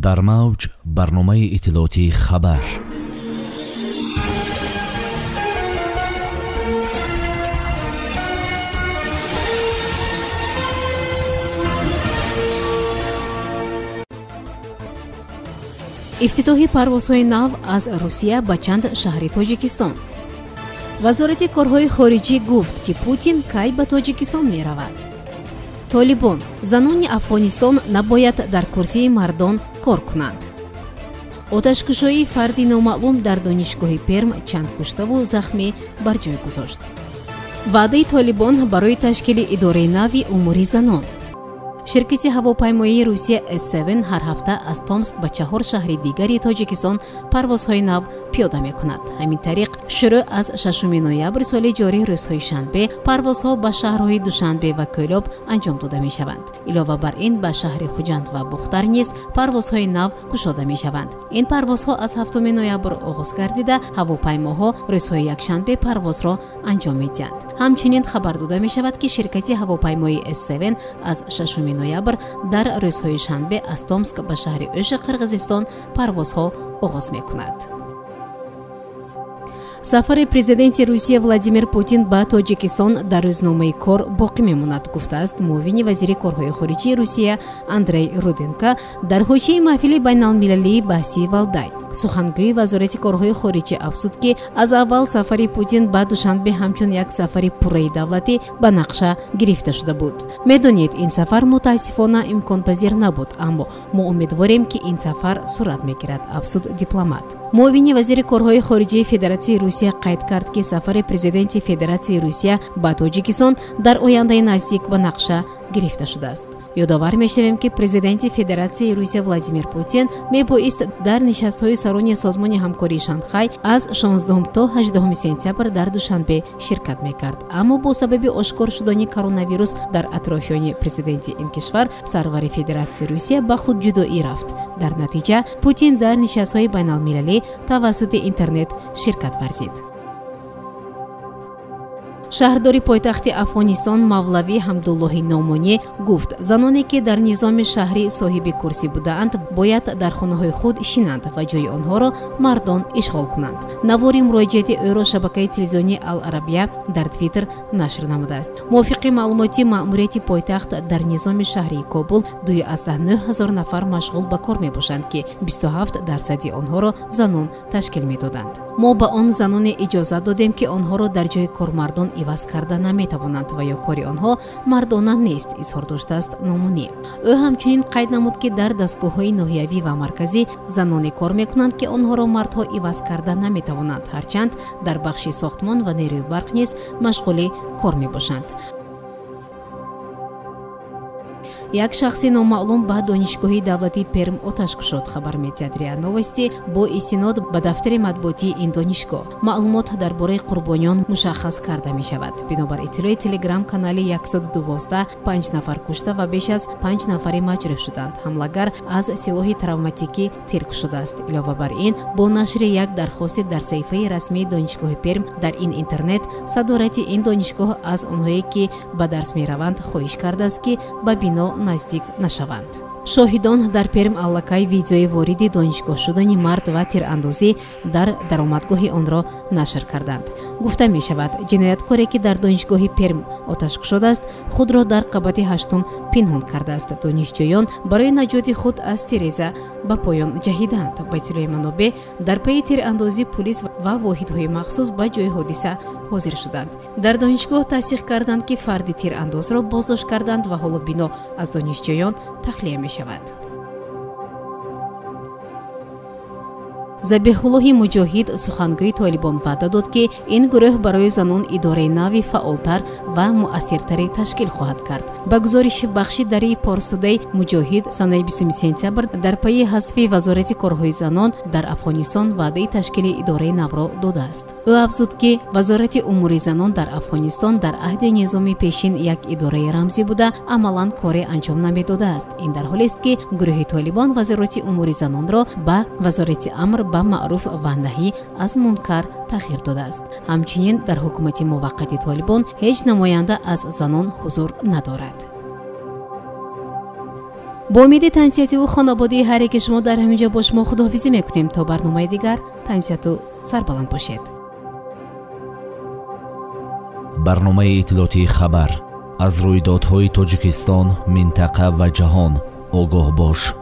در موج برنامه اطلاعاتی خبر. افتتاح پروازهای نو از روسیه به چند شهر تاجیکستان. وزارت کارهای خارجی گفت که پوتین کی به تاجیکستان می رود. طالبان: زنان افغانستان نباید در کرسی مردان کار کنند. آتش‌کشی فردی نامعلوم در دانشگاه پرم چند کشته و زخمی بر جای گذاشت. وعده طالبان برای تشکیل اداره نوی امور زنان. شرکت هواپیمایی روسیه S7 هر هفته از تومسک به 4 شهر دیگری تاجیکستان پروازهای نو پیاده می کند. همین طریق شروع از 6 نوامبر سال جاری روزهای شنبه پروازها به شهرهای دوشنبه و کولوب انجام داده می شوند. علاوه بر این به شهر خوجند و بختر نیز پروازهای نو گشوده می شوند. این پروازها از 7 نوامبر آغاز گردیده هواپیماها روزهای یکشنبه پرواز را انجام می دهند. همچنین خبر داده می شود که شرکت هواپیمایی S7 از 6 نوامبر در روزهای شنبه از تومسک به شهر اوش قرقیزستان پروازها آغاز می کند. سفر پرزیدنت روسیه ولادیمیر پوتین به تاجیکستان در روزنامه کار باقی میماند، گفته است معاون وزیر کارهای خارجی روسیه اندری رودنکو در حوزه محفل بین المللی بحثی والدای. سخنگوی وزارت کارهای خارجی افزود که از اول سفر پوتین به دوشنبه همچون یک سفر پوره دولتی به نقشه گرفته شده بود. میدانید این سفر متاسفانه امکان پذیر نبود، اما ما امیدواریم که این سفر صورت میگیرد، افزود دیپلمات. معاون وزیر کارهای خارجی فدراسیون روسیه قید کرد که سفر پرزیدنت فدراسیون روسیه به تاجیکستان در آینده نزدیک به نقشه گرفته شده است. یادآور می‌شویم که پرزیدنت فدراسیون روسیه ولادیمیر پوتین میبایست در نشست‌های سران سازمان همکاری شانگهای از 16 تا 18 سپتامبر در دوشنبه شرکت می‌کرد، اما با سبب آشکار شدن کرونا ویروس در اطرافیان پرزیدنت این کشور سرور فدراسیون روسیه به خود جدایی رفت. در نتیجه پوتین در نشست‌های بین‌المللی توسط اینترنت شرکت ورزید. شهرداری پایتخت افغانستان مولوی حمدالله نعمانی گفت زنانی که در نظام شهری صاحب کرسی بودند باید در خانه‌های خود شینند و جای آنها را مردان اشغال کنند. نواری مراجعه او را شبکه تلویزیونی العربیه در توییتر نشر نموده است. موافق معلوماتی مأموریت پایتخت در نظام شهری کابل 2,900 نفر مشغول به کار میباشند که 27% آنها را زنان تشکیل میدادند. ما به آن زنان اجازه دادیم که آنها را در جای کار مردان عوض کرده نمیتوانند و یا کاری آنها مردانه نیست، اظهار داشته است نعمانی. او همچنین قید نمود که در دستگاه‌های ناحیوی و مرکزی زنانی کار میکنند که آنها را مردها عوض کرده نمیتوانند، هرچند در بخش ساختمان و نیروی برق نیز مشغول کار میباشند. یک شخص نامعلوم به دانشگاه دولتی پرم آتش کشید، خبر می‌دهد ریا نوستی با استناد به دفتر مطبوعاتی این دانشگاه. معلومات درباره قربانیان مشخص کرده می شود. بنابر اطلاع تلگرام کانال 112 5 نفر کشته و بیش از 5 نفر مجروح شدند. حملگر از سلاح تروماتیکی ترک شده است. علاوه بر این با نشر یک درخواست در صفحه رسمی دانشگاه پرم در این اینترنت صدارت این دانشگاه از آنهایی که به درس می روند خواهش کرده است که به بنا نزدیک نشوند. شاهدان در پرم اللاکای ویدیوی وارد دانشگاه شدن مرد و تیراندازی در درآمدگاه آن را نشر کردند. گفته می شود جنایتکاری که در دانشگاه پرم آتش کشیده است خود را در قبت هشتم پنهان کرده است. دانشجویان برای نجات خود از تیریزه به پایان جهیدند. به اطلاع منابع در پی تیراندازی پلیس و واحدهای مخصوص به جای حادثه حاضر شدند. در دانشگاه تصدیق کردند که فرد تیرانداز را بازداشت کردند و حالا بنا از دانشجویان تخلیه می شود. забиҳуллоҳи муҷоҳид сухангӯи طالبان ваъда дод ки ин гурӯҳ барои занон идораи нави фаъолтар ва муассиртаре ташкил хоҳад кард. ба гузориши бахши дари Порстудаи муҷоҳид санаи 20 сентябр дар пайи ҳазфи вазорати корҳои занон дар Афғонистон ваъдаи ташкили идораи навро додааст. ӯ афзуд ки вазорати умури занон дар Афғонистон дар аҳди низоми пешин як идораи рамзӣ буда амалан коре анҷом намедодааст. ин дар ҳолест ки гурӯҳи طالبان вазорати умури занонро ба вазорати амр ба маъруф ва наҳӣ аз мункар тағйир додааст. ҳамчунин дар ҳукумати муваққати طالبان ҳеҷ намоянда аз занон ҳузур надорад. با امید تنصیحاتی و خانوادگی هر یک شما در همینجا با شما خداحافظی میکنیم تا برنامه دیگر. تنصیحات و سربلند باشید. برنامه اطلاعاتی خبر از رویدادهای تاجیکستان، منطقه و جهان. آگاه باش.